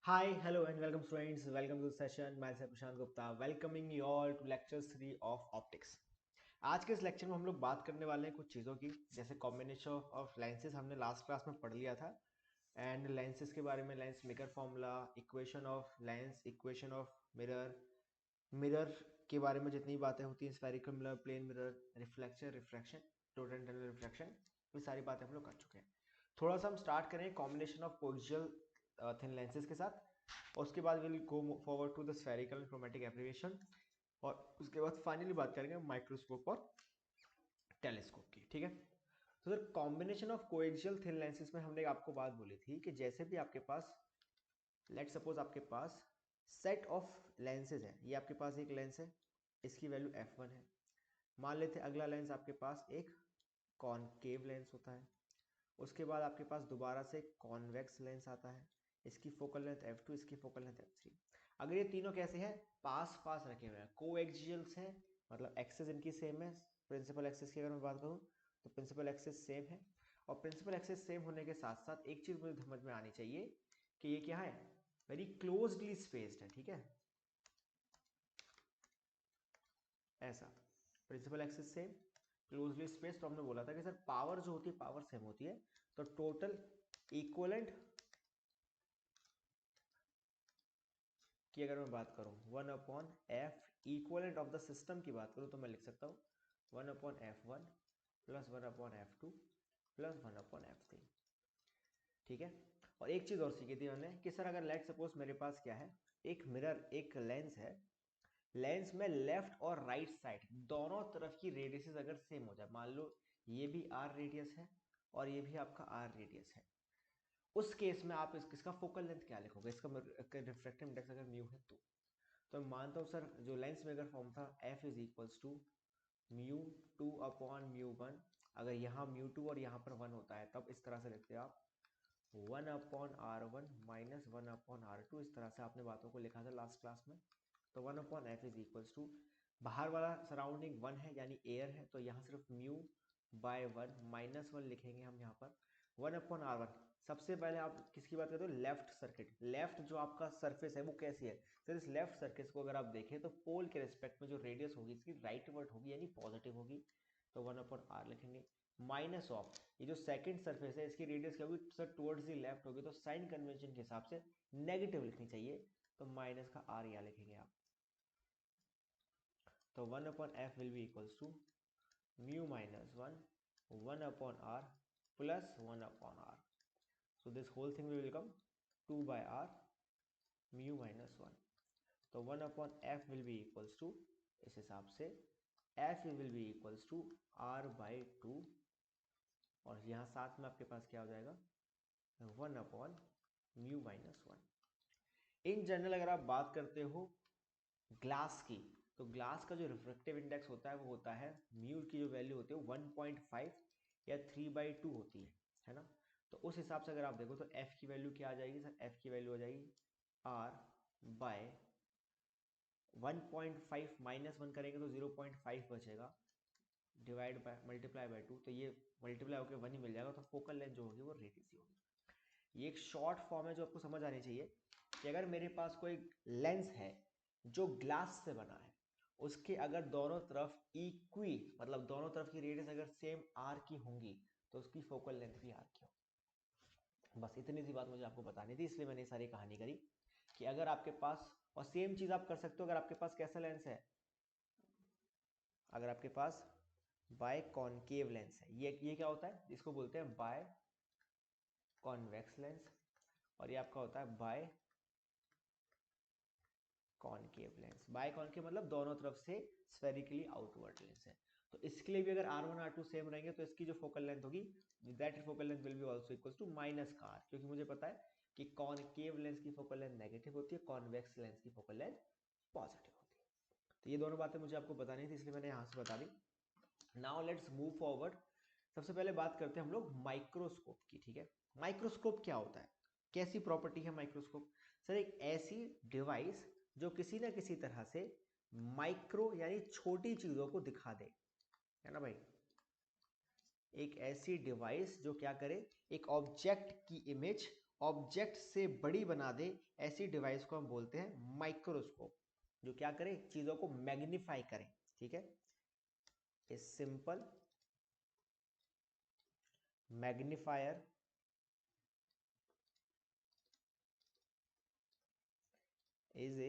Hi, hello, and welcome, students. Welcome to the session. Myself Prashant Gupta, welcoming you all to lecture 3 of optics. आज के इस lecture में हम लोग बात करने वाले हैं कुछ चीज़ों की, जैसे कॉम्बिनेशन ऑफ लेंसेज हमने लास्ट क्लास में पढ़ लिया था, एंड लेंसेज के बारे में lens maker formula, equation of lens, equation of mirror, mirror के बारे में जितनी बातें होती हैं, spherical mirror, plane mirror, reflection, refraction, total internal reflection, ये सारी बातें हम लोग कर चुके हैं। थोड़ा सा हम स्टार्ट करें combination of coaxial thin lenses के साथ, और उसके बाद will go forward to the spherical and chromatic application, और उसके बाद फाइनली बात करेंगे माइक्रोस्कोप और टेलीस्कोप की। ठीक है, तो sir combination of coaxial thin lenses में हमने आपको बात बोली थी कि जैसे भी आपके पास, लेट सपोज आपके पास सेट ऑफ लेंसेज है, ये आपके पास एक लेंस है, इसकी वैल्यू f1 है। मान लेते हैं अगला लेंस आपके पास एक कॉनकेव लेंस होता है, उसके बाद आपके पास दोबारा से कॉन्वेक्स लेंस आता है, इसकी फोकल लेंथ f2, इसकी फोकल लेंथ f3। अगर ये तीनों कैसे हैं, पास पास रखे हुए हैं, कोएक्सियल्स हैं, मतलब एक्सेस इनकी सेम है। प्रिंसिपल एक्सेस की अगर मैं बात करूं तो प्रिंसिपल एक्सेस सेम है, और प्रिंसिपल एक्सेस सेम होने के साथ साथ एक चीज मुझे समझ में आनी चाहिए कि ये क्या है, वेरी क्लोजली स्पेस्ड है। ठीक है, ऐसा principal axes same, closely space. तो हमने बोला था कि सर पावर जो होती है पावर सेम होती है, तो टोटल इक्वलेंट की अगर मैं बात करूं 1/f, equivalent of the system की बात करूं तो मैं लिख सकता हूं 1/f1 plus 1/f2 plus 1/f3। ठीक है, और एक चीज और सीखी थी मैंने कि सर अगर लेट सपोज मेरे पास क्या है, एक मिरर, एक लेंस है, लेंस में लेफ्ट और राइट साइड दोनों तरफ की रेडियसेस अगर सेम हो जाए, मान लो ये भी आर रेडियस है और ये भी आपका आर रेडियस है, उस केस में आप इसका फोकल लेंथ क्या लिखोगे, इसका रिफ्रैक्टिव इंडेक्स अगर म्यू है तो मैं मानता हूँ सर जो लेंस मेकर फॉर्म था f is equals to mu two upon mu one. अगर यहाँ म्यू टू और यहाँ पर वन होता है तब इस तरह से लिखते हो आप 1/r1 माइनस 1/r2। इस तरह से आपने बातों को लिखा था लास्ट क्लास में। तो 1/f इज इक्वल्स टू, बाहर वाला सराउंडिंग वन है यानी एयर है, तो यहाँ सिर्फ mu by one minus one लिखेंगे हम यहाँ पर 1/r1। सबसे पहले आप किसकी बात करते हो, लेफ्ट सर्किट, लेफ्ट जो आपका सरफेस है वो कैसी है सर, इस लेफ्ट सर्फेस को अगर आप देखें तो पोल के रिस्पेक्ट में जो रेडियस होगी इसकी राइट वर्ड होगी यानी पॉजिटिव होगी, तो 1/r लिखेंगे। माइनस ऑफ ये जो सेकंड सरफेस है इसकी रेडियस क्या होगी सर, टुवर्ड्स द लेफ्ट होगी, तो साइन कन्वेंशन के हिसाब से नेगेटिव लिखनी चाहिए, तो माइनस का आर यहाँ लिखेंगे आप। तो 1/f will be equals to mu minus one 1/r plus 1/r। So this whole thing will become 2/r mu minus 1। तो 1/f will be equals to, इस हिसाब से f will be equals to r/2, और यहाँ साथ में आपके पास क्या हो जाएगा 1/mu minus 1। इन जनरल अगर आप बात करते हो ग्लास की, तो ग्लास का जो रिफ्रैक्टिव इंडेक्स होता है वो होता है म्यू की जो वैल्यू होती है 1.5 या 3/2 होती है ना। तो उस हिसाब से अगर आप देखो तो f की वैल्यू क्या आ जाएगी सर, f की वैल्यू आ जाएगी r बाय 1.5 माइनस वन करेंगे तो 0.5 बचेगा, डिवाइड बाय मल्टीप्लाई बाय 2, तो ये मल्टीप्लाई होकर 1 ही मिल जाएगा, तो फोकल लेंथ जो होगी वो रेडियस ही होगी। ये एक शॉर्ट फॉर्म है जो आपको समझ आनी चाहिए कि अगर मेरे पास कोई लेंस है जो ग्लास से बना है, उसके अगर दोनों तरफ इक्वी, मतलब दोनों तरफ की रेडियस अगर सेम आर की होंगी तो उसकी फोकल लेंथ भी आर की होगी। बस इतनी सी बात मुझे आपको बतानी थी, इसलिए मैंने ये सारी कहानी करी कि अगर आपके पास, और सेम चीज आप कर सकते हो अगर आपके पास कैसा लेंस है, अगर आपके पास बाय कॉनकेव लेंस है, ये क्या होता है, इसको बोलते हैं बाय कॉन्वेक्स लेंस, और ये आपका होता है biconcave lens. Biconcave मतलब दोनों तरफ से स्फेरिकली आउटवर्ड लेंस है। तो इसके लिए भी अगर R1 R2 सेम रहेंगे तो इसकी जो फोकल लेंथ होगी, that focal length will be also equals to minus का r, क्योंकि मुझे पता है कि कॉनकेव लेंस की फोकल लेंथ नेगेटिव होती है, कॉन्वेक्स लेंस की फोकल लेंथ पॉजिटिव होती है। तो ये दोनों बातें मुझे आपको बतानी थी, इसलिए मैंने यहाँ से बता दी। Now let's move forward. सबसे पहले बात करते हैं हम लोग माइक्रोस्कोप की। ठीक है, माइक्रोस्कोप क्या होता है, कैसी प्रॉपर्टी है माइक्रोस्कोप, सर एक ऐसी डिवाइस जो किसी ना किसी तरह से माइक्रो यानी छोटी चीजों को दिखा दे, है ना भाई। एक ऐसी डिवाइस जो क्या करे, एक ऑब्जेक्ट की इमेज ऑब्जेक्ट से बड़ी बना दे, ऐसी डिवाइस को हम बोलते हैं माइक्रोस्कोप, जो क्या करे, चीजों को मैग्नीफाई करे। ठीक है, a simple magnifier is a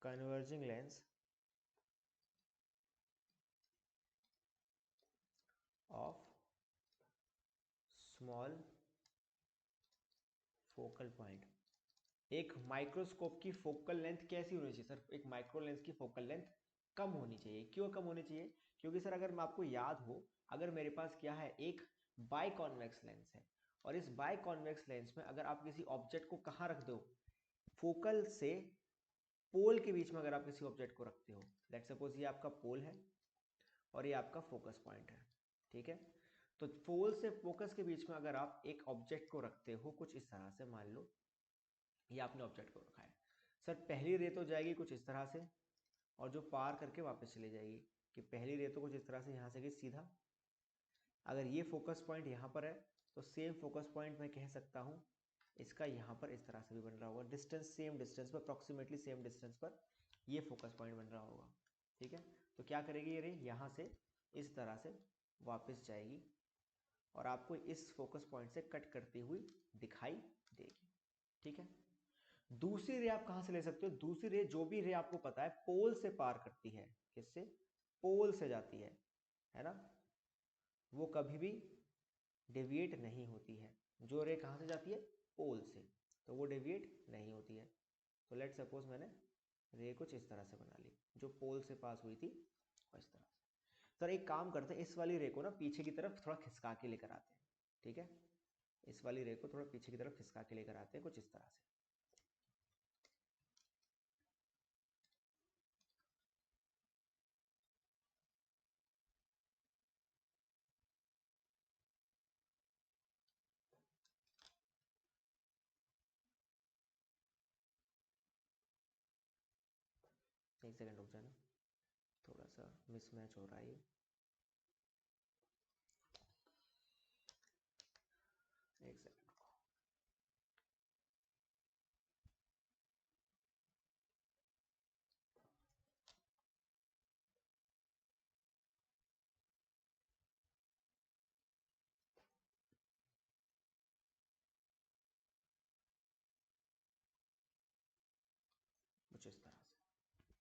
converging lens of small focal point। एक माइक्रोस्कोप की फोकल लेंथ कैसी होनी चाहिए सर? एक माइक्रो लेंस की फोकल लेंथ कम होनी चाहिए। क्यों कम होनी चाहिए? क्योंकि सर अगर मैं आपको याद हो, अगर मेरे पास क्या है, एक बाय कॉन्वेक्स लेंस है, और इस बाय कॉन्वेक्स लेंस में अगर आप किसी ऑब्जेक्ट को कहाँ रख दो, फोकल से पोल के बीच में अगर आप किसी ऑब्जेक्ट को रखते हो, लेट्स सपोज ये आपका पोल है और ये आपका फोकस पॉइंट है। ठीक है, तो पोल से फोकस के बीच में अगर आप एक ऑब्जेक्ट को रखते हो कुछ इस तरह से, मान लो ये आपने ऑब्जेक्ट को रखा है सर, पहली रे तो जाएगी कुछ इस तरह से, और जो पार करके वापस चली जाएगी, कि पहली रे तो कुछ इस तरह से यहाँ से गई सीधा। अगर ये फोकस पॉइंट यहाँ पर है तो सेम फोकस पॉइंट मैं कह सकता हूँ इसका यहाँ पर इस तरह से भी बन रहा होगा, डिस्टेंस सेम डिस्टेंस पर, अप्रॉक्सीमेटली सेम डिस्टेंस पर ये फोकस पॉइंट बन रहा होगा। ठीक है, तो क्या करेगी ये रे, यहाँ से इस तरह से वापस जाएगी और आपको इस फोकस पॉइंट से कट करती हुई दिखाई देगी। ठीक है, दूसरी रे आप कहां से ले सकते हो? दूसरी रे, जो भी रे आपको पता है पोल से पार करती है, किससे? पोल से जाती है ना, वो कभी भी डेविएट नहीं होती है। जो रे कहां से जाती है? पोल से, तो वो डेविएट नहीं होती है। तो लेट सपोज मैंने रे कुछ इस तरह से बना ली, जो पोल से पास हुई थी वो इस तरह से। सर एक काम करते हैं, इस वाली रे को ना पीछे की तरफ थोड़ा खिसका के लेकर आते हैं। ठीक है, इस वाली रे को थोड़ा पीछे की तरफ खिसका के लेकर आते हैं कुछ इस तरह से। एक सेकंड रुक जाना, थोड़ा सा मिसमैच हो रहा है ये। एक सेकंड। कुछ इस तरह से।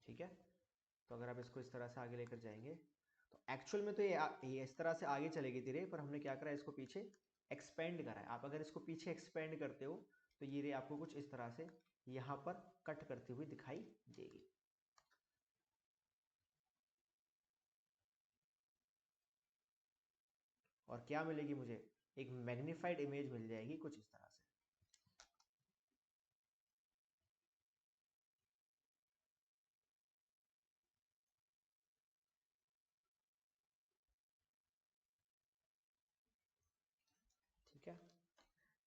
ठीक है, तो अगर आप इसको इस तरह से आगे लेकर जाएंगे तो एक्चुअल में तो ये इस तरह से आगे चलेगी धीरे, पर हमने क्या करा, इसको पीछे एक्सपेंड करा है। आप अगर इसको पीछे एक्सपेंड करते हो तो ये रे आपको कुछ इस तरह से यहाँ पर कट करती हुई दिखाई देगी। और क्या मिलेगी मुझे? एक मैग्नीफाइड इमेज मिल जाएगी कुछ इस तरह से। ठीक है,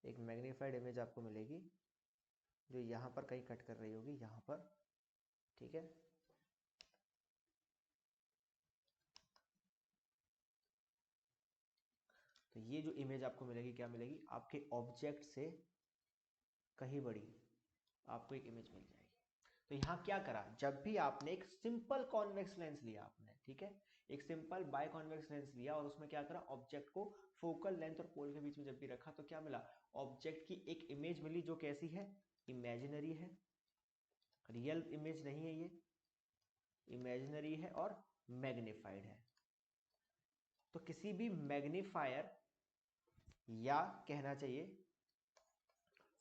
एक मैग्नीफाइड इमेज आपको मिलेगी जो यहाँ पर कहीं कट कर रही होगी, यहाँ पर। ठीक है, तो ये जो इमेज आपको मिलेगी, क्या मिलेगी? आपके ऑब्जेक्ट से कहीं बड़ी आपको एक इमेज मिल जाएगी। तो यहाँ क्या करा, जब भी आपने एक सिंपल कॉन्वेक्स लेंस लिया आपने, ठीक है, एक सिंपल बाय कॉन्वेक्स लेंस लिया और उसमें क्या करा, ऑब्जेक्ट को फोकल लेंथ और पोल के बीच में जब भी रखा तो क्या मिला? ऑब्जेक्ट की एक इमेज मिली जो कैसी है? इमेजिनरी है, रियल इमेज नहीं है ये, इमेजिनरी है और मैग्नीफाइड है। तो किसी भी मैग्नीफायर, या कहना चाहिए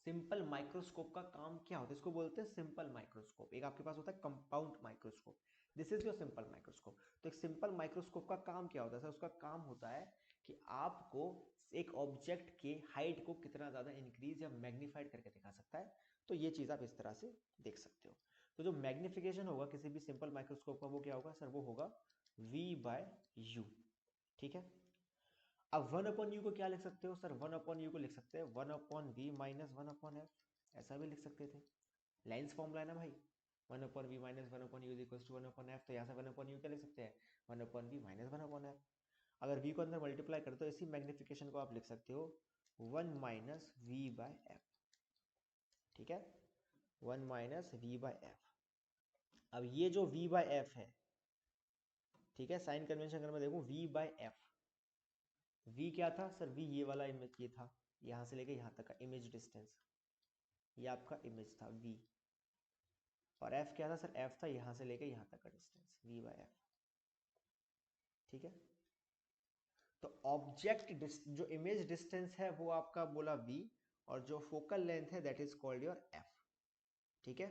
सिंपल माइक्रोस्कोप का काम क्या होता है, इसको बोलते हैं सिंपल माइक्रोस्कोप। एक आपके पास होता है compound microscope, this is your simple microscope. तो एक सिंपल माइक्रोस्कोप का काम क्या होता है सर? उसका काम होता है कि आपको एक ऑब्जेक्ट के हाइट को कितना ज्यादा इंक्रीज या मैग्नीफाइड करके दिखा सकता है। तो ये चीज आप इस तरह से देख सकते हो। तो जो मैग्निफिकेशन होगा किसी भी सिंपल माइक्रोस्कोप का, वो क्या होगा सर? वो होगा V/U। ठीक है, अब 1/U को क्या लिख सकते हो सर? 1/U को लिख सकते हैं 1/V माइनस 1/F, ऐसा भी लिख सकते थे। लाइन्स फॉर्मूला है ना भाई, 1/V minus 1/U is equal to 1/F। तो यहाँ से 1/U क्या लिख सकते हैं? 1/V minus 1/F। अगर V को अंदर मल्टीप्लाई करते हो इसी मैग्निफिकेशन को आप लिख सकते हो 1 माइनस वी बाय एफ, ठीक है, 1 माइनस वी बाय एफ। अब ये जो v बाय एफ है, ठीक है, साइन कन्वेंशन अगर मैं देखूं v बाय एफ, v क्या था सर, v ये वाला इमेज ये था, यहां से लेके यहां तक का इमेज डिस्टेंस, ये आपका इमेज था v, और f क्या था सर, f था यहां से लेके यहां तक का डिस्टेंस, v बाय एफ, ठीक है। तो ऑब्जेक्ट जो इमेज डिस्टेंस है वो आपका बोला v, और जो फोकल लेंथ है that is called your f, ठीक है।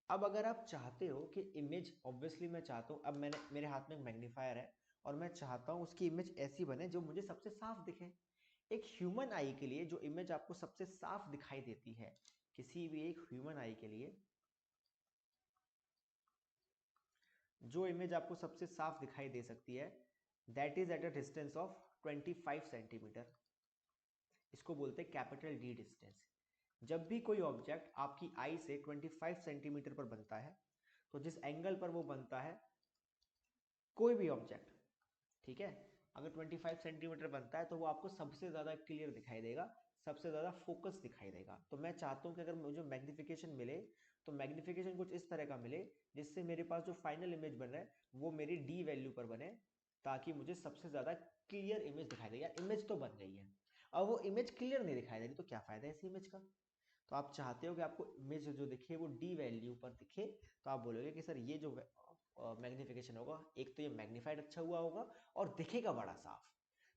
अब अगर आप चाहते हो कि इमेज, ऑब्वियसली मैं चाहता हूँ, अब मैंने मेरे हाथ में एक मैग्नीफायर है और मैं चाहता हूँ उसकी इमेज ऐसी बने जो मुझे सबसे साफ दिखे। एक ह्यूमन आई के लिए जो इमेज आपको सबसे साफ दिखाई देती है, किसी भी एक ह्यूमन आई के लिए जो इमेज आपको सबसे साफ दिखाई दे सकती है, that is at a distance of 25 centimetre. इसको बोलते हैं कैपिटल डी डिस्टेंस। जब भी कोई ऑब्जेक्ट आपकी आई से 25 सेंटीमीटर पर बनता है, तो जिस एंगल पर वो बनता है, कोई भी ऑब्जेक्ट, ठीक है, अगर 25 सेंटीमीटर बनता है तो वो आपको सबसे ज़्यादा क्लियर दिखाई देगा, सबसे ज़्यादा फोकस दिखाई देगा। तो मैं चाहता हूँ कि अगर मुझे मैग्निफिकेशन मिले तो मैग्निफिकेशन कुछ इस तरह का मिले जिससे मेरे पास जो फाइनल इमेज बन रहा है वो मेरी डी वैल्यू पर बने, ताकि मुझे सबसे ज़्यादा क्लियर इमेज दिखाई दे। यार इमेज तो बन गई है, अब वो इमेज क्लियर नहीं दिखाई दे रही तो क्या फ़ायदा है इस इमेज का। तो आप चाहते हो कि आपको इमेज जो दिखे वो डी वैल्यू पर दिखे, तो आप बोलोगे कि सर ये जो मैग्निफिकेशन होगा, एक तो ये मैग्नीफाइड अच्छा हुआ होगा और दिखेगा बड़ा साफ,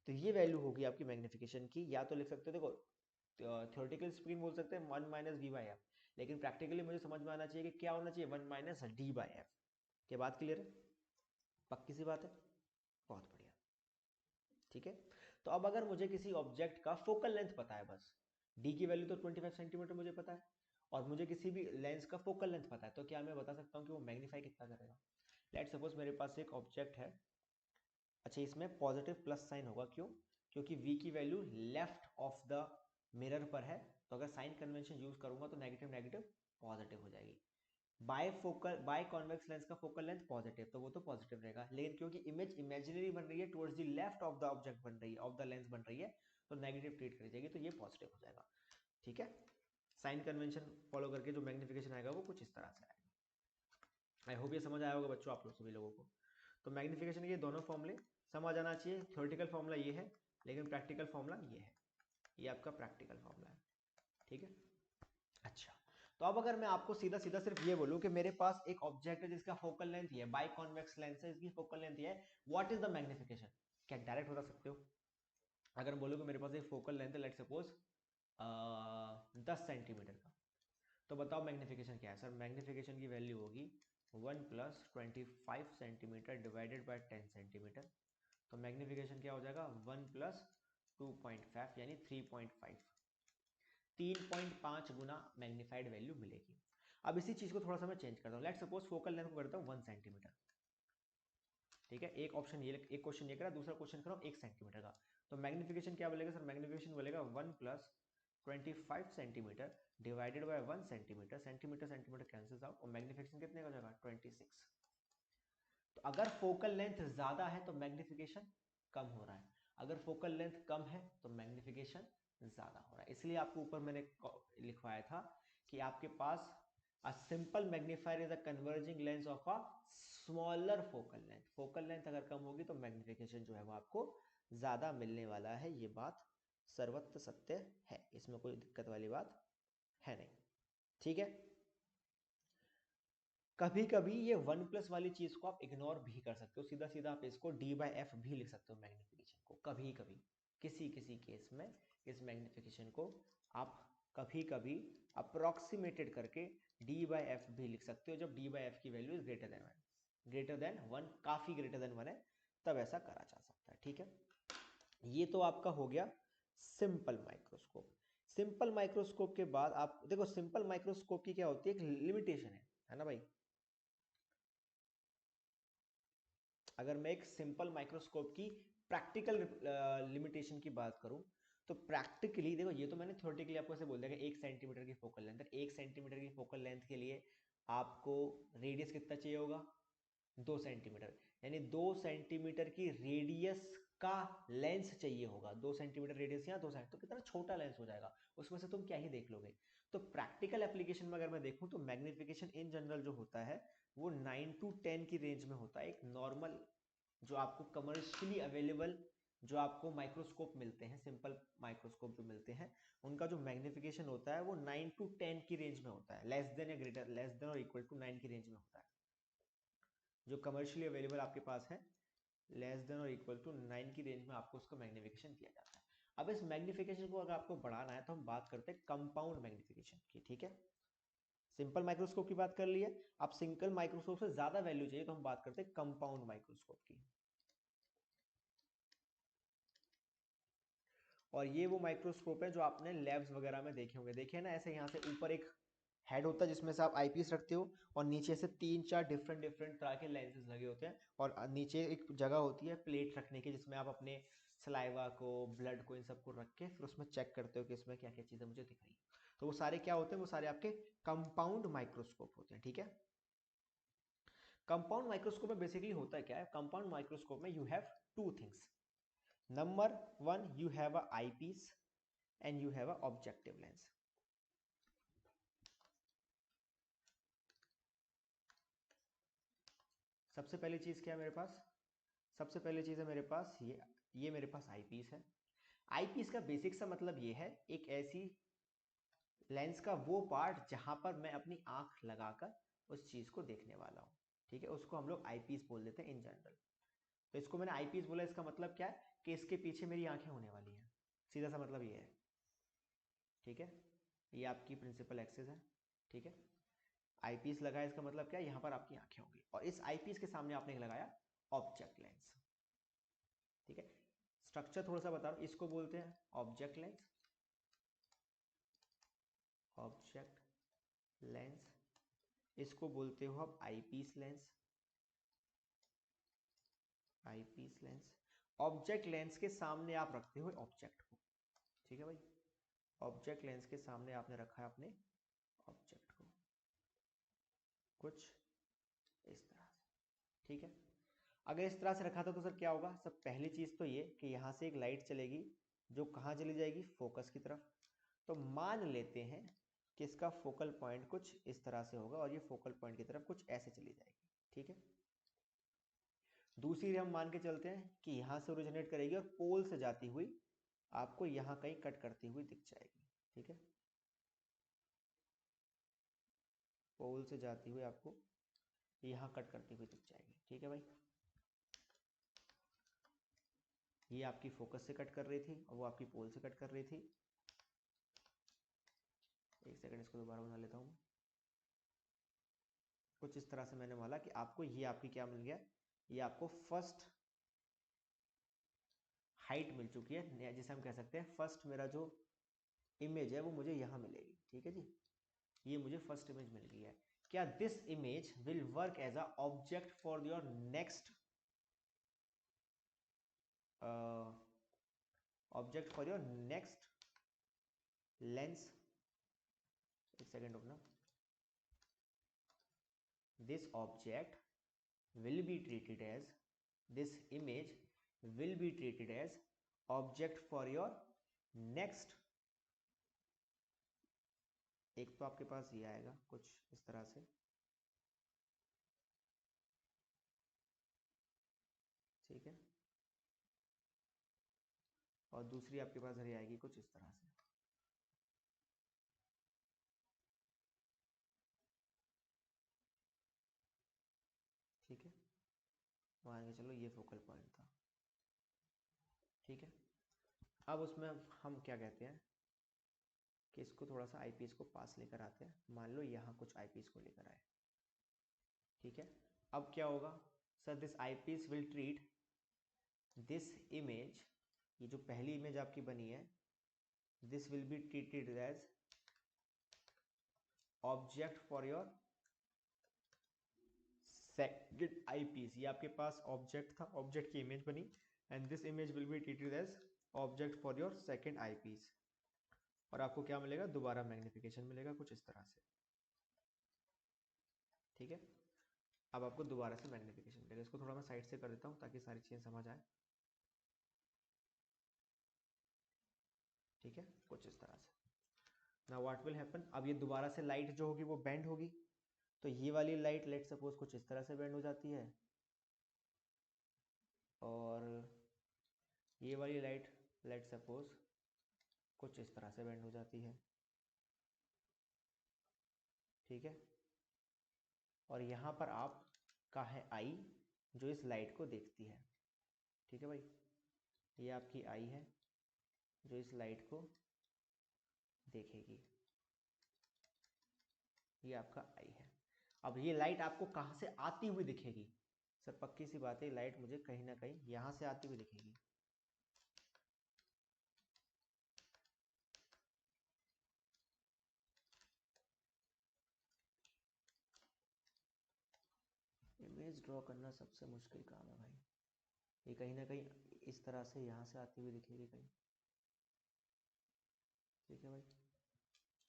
तो ये वैल्यू होगी आपकी मैग्निफिकेशन की। या तो लिख सकते हो, देखो थ्योरेटिकल स्पीड बोल सकते हैं 1 माइनस वी बाई एफ, लेकिन प्रैक्टिकली मुझे समझ में आना चाहिए कि क्या होना चाहिए, 1 माइनस डी बाई एफ। क्या बात क्लियर है, पक्की सी बात है, बहुत बढ़िया, ठीक है। तो अब अगर मुझे किसी ऑब्जेक्ट का फोकल लेंथ पता है, बस डी की वैल्यू तो 25 सेंटीमीटर मुझे पता है, और मुझे किसी भी लेंस का फोकल लेंथ पता है, तो क्या मैं बता सकता हूँ कि वो मैग्नीफाई कितना करेगा। लेट्स सपोज मेरे पास एक ऑब्जेक्ट है, अच्छा इसमें पॉजिटिव प्लस साइन होगा, क्यों, क्योंकि v की value left of the mirror पर है, तो अगर साइन कन्वेंशन यूज करूंगा तो नेगेटिव नेगेटिव पॉजिटिव हो जाएगी। बाय कॉन्वेक्स लेंस का फोकल लेंथ पॉजिटिव, तो वो तो पॉजिटिव रहेगा, लेकिन क्योंकि इमेज इमेजिनरी बन रही है, towards the left of the object बन रही है, ऑफ द लेंस बन रही है, तो नेगेटिव ट्रीट करी जाएगी, तो ये पॉजिटिव हो जाएगा, ठीक है। साइन कन्वेंशन फॉलो करके जो मैग्निफिकेशन आएगा वो कुछ इस तरह से आएगा। आई होप ये समझ आया होगा बच्चों आप लोग सभी लोगों को। तो मैग्निफिकेशन के दोनों फॉर्मूले समझ आना चाहिए। थ्योरेटिकल फॉर्मूला ये है, लेकिन प्रैक्टिकल फॉर्मूला ये है, ये आपका प्रैक्टिकल फॉर्मूला है, ठीक है। अच्छा, तो अब अगर मैं आपको सीधा सीधा सिर्फ ये बोलूं कि मेरे पास एक ऑब्जेक्ट है जिसका फोकल लेंथ ये है, बाई कॉन्वेक्स लेंस है, इसकी फोकल लेंथ ये है, व्हाट इज द मैग्निफिकेशन, क्या डायरेक्ट बता सकते हो। अगर बोलो कि मेरे पास एक फोकल लेंथ है, लेट्स सपोज 10 सेंटीमीटर का, तो बताओ मैग्निफिकेशन क्या है सर। मैग्निफिकेशन की वैल्यू होगी 1 plus 25 centimetre divided by 10 centimetre, तो मैग्निफिकेशन क्या हो जाएगा 1 प्लस 2.5 यानी 3.5, 3.5 गुना मैग्नीफाइड वैल्यू मिलेगी। अब इसी चीज को थोड़ा सा मैं चेंज करता हूँ, लेट्स सपोज फोकल लेंथ को करता हूँ 1 सेंटीमीटर, ठीक है। एक ऑप्शन ये, एक क्वेश्चन ये करा, दूसरा क्वेश्चन करो 1 सेंटीमीटर का, तो मैग्निफिकेशन क्या बोलेगा सर, मैग्निफिकेशन बोलेगा 1 plus 25 centimetre divided by 1 centimetre, centimetre centimetre cancels out, और मैग्निफिकेशन कितने का हो जाएगा 26। तो अगर फोकल लेंथ ज्यादा है तो मैग्निफिकेशन कम हो रहा है, अगर फोकल लेंथ कम है तो मैग्निफिकेशन ज्यादा हो रहा है। इसलिए आपको ऊपर मैंने लिखवाया था कि आपके पास a simple magnifier is a converging lens of a smaller focal length। Focal length अगर कम होगी तो मैग्निफिकेशन जो है वो आपको ज्यादा मिलने वाला है, ये बात सर्वत्र सत्य है, इसमें कोई दिक्कत वाली बात है नहीं, ठीक है। कभी कभी ये 1 प्लस वाली चीज को आप इग्नोर भी कर सकते हो, सीधा सीधा आप इसको d बाई एफ भी लिख सकते हो मैग्निफिकेशन को, कभी कभी किसी किसी केस में इस मैग्निफिकेशन को आप कभी कभी अप्रोक्सीमेटेड करके d बाई एफ भी लिख सकते हो, जब d बाई एफ की value is greater than one, काफी ग्रेटर देन वन है, तब ऐसा करा जा सकता है, ठीक है। ये तो आपका हो गया सिंपल माइक्रोस्कोप। सिंपल माइक्रोस्कोप के बाद आप देखो, सिंपल माइक्रोस्कोप की क्या होती है, एक लिमिटेशन है ना भाई। अगर मैं एक सिंपल माइक्रोस्कोप की प्रैक्टिकल लिमिटेशन की बात करूं, तो प्रैक्टिकली देखो, ये तो मैंने थ्योरेटिकली आपको ऐसे बोल दिया कि 1 सेंटीमीटर की फोकल लेंथ, 1 सेंटीमीटर की फोकल लेंथ के लिए आपको रेडियस कितना चाहिए होगा 2 सेंटीमीटर, यानी 2 सेंटीमीटर की रेडियस का लेंस चाहिए होगा, 2 सेंटीमीटर रेडियस या 2 सेंट, तो कितना छोटा लेंस हो जाएगा, उसमें से तुम क्या ही देख लोगे। तो प्रैक्टिकल एप्लीकेशन में अगर मैं देखूं तो मैग्निफिकेशन इन जनरल जो होता है वो 9 to 10 की रेंज में होता है। एक नॉर्मल जो आपको कमर्शियली अवेलेबल जो आपको माइक्रोस्कोप मिलते हैं, सिंपल माइक्रोस्कोप जो मिलते हैं, उनका जो मैग्निफिकेशन होता है वो 9 to 10 की रेंज में होता है, लेस देन या ग्रेटर, लेस देन और इक्वल टू 9 की रेंज में होता है। जो कमर्शियली अवेलेबल आपके पास है लेस देन और इक्वल टू 9 की रेंज में आपको उसका मैग्निफिकेशन दिया जाता है। अब इस मैग्निफिकेशन को अगर आपको बढ़ाना है तो हम बात करते हैं कंपाउंड मैग्निफिकेशन की, ठीक है। सिंपल माइक्रोस्कोप की बात कर लिए, अब सिंगल माइक्रोस्कोप से ज्यादा वैल्यू चाहिए तो हम बात करते हैं कंपाउंड माइक्रोस्कोप की। और ये वो माइक्रोस्कोप है जो आपने लैब्स वगैरह में देखे होंगे, देखे ना, ऐसे यहाँ से ऊपर एक हेड होता है जिसमें से आप आईपीस रखते हो, और नीचे से 3-4 डिफरेंट डिफरेंट तरह के लेंसेज लगे होते हैं, और नीचे एक जगह होती है प्लेट रखने की जिसमें आप अपने सलाइवा को, ब्लड को, इन सबको रख के फिर उसमें चेक करते हो कि इसमें क्या क्या चीज़ें मुझे दिख रही है। तो वो सारे क्या होते हैं, वो सारे आपके कंपाउंड माइक्रोस्कोप होते हैं, ठीक है। कंपाउंड माइक्रोस्कोप में बेसिकली होता है क्या है, कंपाउंड माइक्रोस्कोप में you have two things. Number one, you have a eyepiece and you have a objective lens. सबसे पहली चीज क्या है मेरे पास, सबसे पहली चीज है मेरे पास ये मेरे पास आईपीस है। आईपीस का बेसिक सा मतलब ये है, एक ऐसी लेंस का वो पार्ट जहां पर मैं अपनी आंख लगाकर उस चीज को देखने वाला हूँ, ठीक है, उसको हम लोग आईपीस बोल देते हैं इन जनरल। तो इसको मैंने आईपीस बोला, इसका मतलब क्या है कि इसके पीछे मेरी आंखें होने वाली हैं, सीधा सा मतलब ये है, ठीक है। ये आपकी प्रिंसिपल एक्सिस है, ठीक है। आईपीस लगा है इसका मतलब क्या है, यहाँ पर आपकी आंखें होंगी, और इस आईपीस के सामने आपने लगाया ऑब्जेक्ट लेंस, ठीक है। स्ट्रक्चर थोड़ा सा बता रहा हूँ, इसको बोलते हैं ऑब्जेक्ट लेंस, ऑब्जेक्ट लेंस, इसको बोलते हो आप eyepiece lens, eyepiece lens. Object lens के सामने आप रखते हो ऑब्जेक्ट को, ठीक है भाई। ऑब्जेक्ट लेंस के सामने आपने रखा है अपने ऑब्जेक्ट को, कुछ इस तरह से, ठीक है। अगर इस तरह से रखा था तो सर क्या होगा, सब पहली चीज तो ये कि यहाँ से एक लाइट चलेगी जो कहाँ चली जाएगी, फोकस की तरफ। तो मान लेते हैं कि इसका फोकल पॉइंट कुछ इस तरह से होगा और ये फोकल पॉइंट की तरफ कुछ ऐसे चली जाएगी, ठीक है। दूसरी हम मान के चलते हैं कि यहाँ से ओरिजिनेट करेगी और पोल से जाती हुई आपको यहाँ कहीं कट करती हुई दिख जाएगी, ठीक है। पोल से जाती हुई आपको यहाँ कट करती हुई दिख जाएगी, ठीक है भाई। ये आपकी फोकस से कट कर रही थी और वो आपकी पोल से कट कर रही थी। एक सेकंड, इसको दोबारा बना लेता हूँ। कुछ इस तरह से मैंने बोला कि आपको ये आपकी क्या मिल गया, ये आपको फर्स्ट हाइट मिल चुकी है, जिसे हम कह सकते हैं फर्स्ट मेरा जो इमेज है वो मुझे यहाँ मिलेगी, ठीक है जी। ये मुझे फर्स्ट इमेज मिल गई है। क्या this image will work as a object for your next object for your next lens. एक सेकेंड रुकना। This object will be treated as, this image will be treated as object for your next, एक तो आपके पास ये आएगा कुछ इस तरह से, ठीक है, और दूसरी आपके पास ये आएगी कुछ इस तरह से, ठीक है। मान के चलो ये फोकल पॉइंट था, ठीक है। अब उसमें हम क्या कहते हैं कि इसको थोड़ा सा आईपीस को पास लेकर आते हैं, मान लो यहाँ कुछ आईपीस को लेकर आए, ठीक है। अब क्या होगा sir, this eyepiece will treat this image, ये जो पहली इमेज आपकी बनी है, this will be treated as object for your second eyepiece. ये आपके पास ऑब्जेक्ट था, ऑब्जेक्ट की इमेज बनी, and this image will be treated as object for your second eyepiece. और आपको क्या मिलेगा, दोबारा मैग्निफिकेशन मिलेगा कुछ इस तरह से, ठीक है। अब आपको दोबारा से मैग्नीफिकेशन मिलेगा। इसको थोड़ा मैं साइड से कर देता हूँ ताकि सारी चीज़ें समझ आए। ठीक है, कुछ इस तरह से। नाउ व्हाट विल हैपन, अब ये दोबारा से लाइट जो होगी वो बेंड होगी। तो ये वाली लाइट लेट सपोज कुछ इस तरह से बेंड हो जाती है, और ये वाली लाइट लेट सपोज कुछ इस तरह से बेंड हो जाती है। ठीक है, और यहाँ पर आप का है आई जो इस लाइट को देखती है। ठीक है भाई, ये आपकी आई है जो इस लाइट को देखेगी। ये आपका आई है। अब ये लाइट आपको कहाँ से आती हुई दिखेगी? सर पक्की सी बात है, लाइट मुझे कहीं ना कहीं यहाँ से आती हुई दिखेगी। इमेज ड्रॉ करना सबसे मुश्किल काम है भाई। ये कहीं ना कहीं इस तरह से यहाँ से आती हुई दिखेगी कहीं। ठीक है भाई,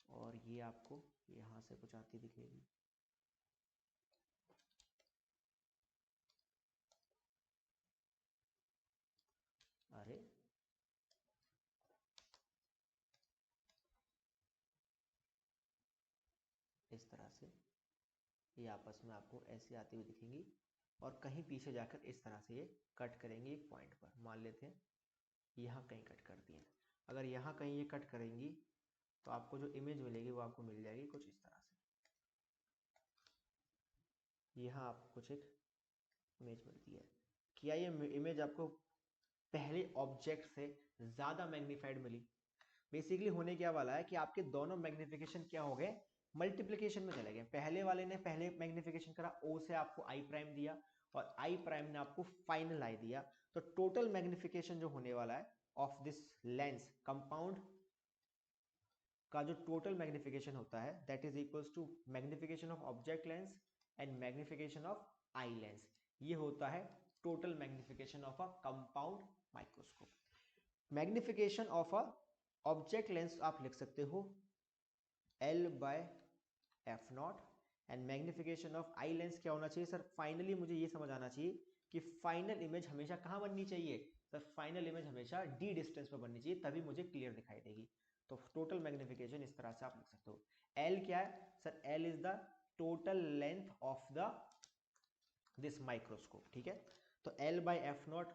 और ये आपको यहाँ से कुछ आती दिखेगी। अरे इस तरह से ये आपस में आपको ऐसे आती हुई दिखेंगी, और कहीं पीछे जाकर इस तरह से ये कट करेंगी एक पॉइंट पर। मान लेते हैं यहाँ कहीं कट कर दिए। अगर यहाँ कहीं ये कट करेंगी तो आपको जो इमेज मिलेगी वो आपको मिल जाएगी कुछ इस तरह से। यहाँ आपको कुछ एक इमेज मिलती है। क्या ये इमेज आपको पहले ऑब्जेक्ट से ज़्यादा मैग्नीफाइड मिली? बेसिकली होने क्या वाला है कि आपके दोनों मैग्निफिकेशन क्या हो गए, मल्टीप्लिकेशन में चले गए। पहले वाले ने पहले मैग्निफिकेशन करा, ओ से आपको आई प्राइम दिया, और आई प्राइम ने आपको फाइनल आई दिया। तो टोटल मैग्निफिकेशन जो होने वाला है ऑफ दिस लेंस कंपाउंड का जो टोटल मैग्निफिकेशन होता है that is equals to magnification of object lens and magnification of eye lens. ये होता है total magnification of a compound microscope. Magnification of a object lens आप लिख सकते हो L by F naught, and magnification of eye lens क्या होना चाहिए सर? फाइनली मुझे ये समझ आना चाहिए कि फाइनल इमेज हमेशा कहाँ बननी चाहिए सर? फाइनल इमेज हमेशा डी डिस्टेंस पर बननी चाहिए, तभी मुझे क्लियर दिखाई देगी। तो टोटल मैग्निफिकेशन इस तरह से आप लिख सकते हो। L क्या है sir? L is the total length of the this microscope. ठीक है, तो L by F naught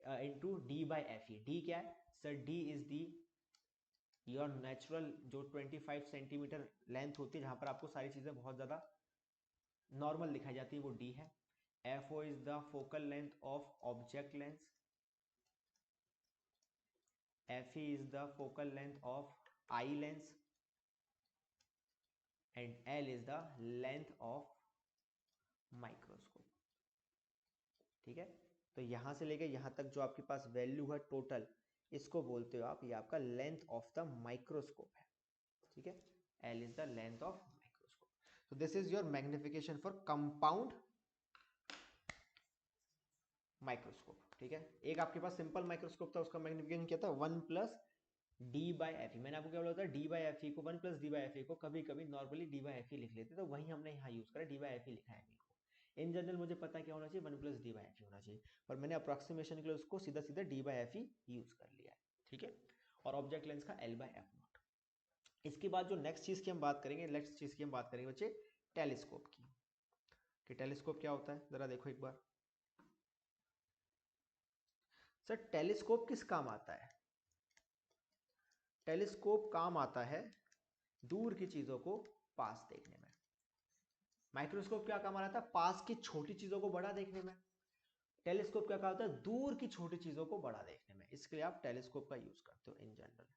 into D by F E. D क्या है sir? D is the your natural जो 25 सेंटीमीटर लेंथ होती है, जहां पर आपको सारी चीजें बहुत ज्यादा नॉर्मल दिखाई जाती है, वो डी है। F O is the focal length of object lens, F E is the focal length of eye lens, and L is the length of microscope. ठीक है, तो यहां से लेकर यहां तक जो आपके पास वैल्यू है टोटल, इसको बोलते हो आप, ये आपका लेंथ ऑफ द माइक्रोस्कोप है। ठीक है, L is the length of microscope. तो this is your magnification for compound microscope. ठीक है, एक आपके पास सिंपल माइक्रोस्कोप था, उसका मैग्निफिकेशन क्या था? 1 प्लस डी बाई एफ ई। मैंने आपको क्या बोला था? डी बाई एफ ई को 1 प्लस डी बाई एफ ई को कभी कभी नॉर्मली डी बाई एफ ई लिख लेते, तो वही हमने यहाँ यूज करा, डी बाई एफ ई लिखा है। इन जनरल मुझे पता क्या होना चाहिए? 1 प्लस डी बाई एफ ई होना चाहिए, पर मैंने अप्रोक्सीमेशन के लिए उसको सीधा सीधा D by F E use कर लिया है। ठीक है, और ऑब्जेक्ट लेंस का एल बाई एफ नॉट। इसके बाद जो नेक्स्ट चीज की हम बात करेंगे, नेक्स्ट चीज की हम बात करेंगे बच्चे टेलीस्कोप की। कि टेलीस्कोप क्या होता है, जरा देखो एक बार। सर टेलीस्कोप किस काम आता है? टेलीस्कोप काम आता है दूर की चीजों को पास देखने में। माइक्रोस्कोप क्या काम आता है? पास की छोटी चीजों को बड़ा देखने में। टेलीस्कोप क्या काम होता है? दूर की छोटी चीजों को बड़ा देखने में। इसके लिए आप टेलीस्कोप का यूज करते हो इन जनरल।